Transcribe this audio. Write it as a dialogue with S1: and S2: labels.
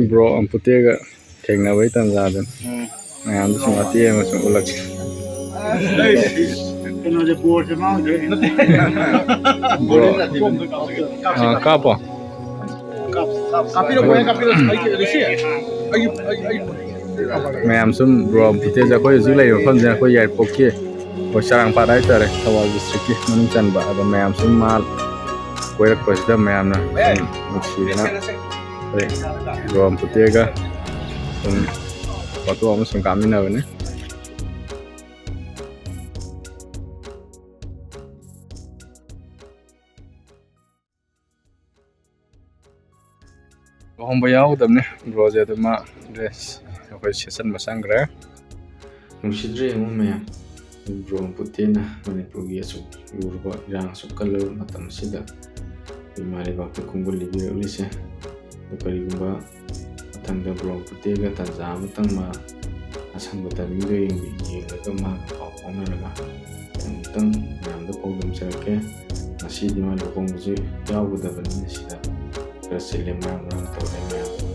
S1: Bro amputega thengnabai tanjada mayam sum ati ama sum ulak kapo mayam sum bro amputega koi zulai pham ja koi yar pokki o sarang padai tare Thawal district ki manung chanba ada mayam sum mal koirak pasda mayam na nuksina bro amputega foto ama sum kamina bane homba yaudamne broje dama dress akoi session masangre nusidre mo mayam bro amputena manipurgi asu urba rang su kalor matam sida imari bakta kunggul libi ulise karigumba atangda bro amputega tanja matang ma asangba tabido yengaga ma pawnaraga tang mayamda pawdam sarake ngasi di mali pawngji yaugudabani sida Gracias,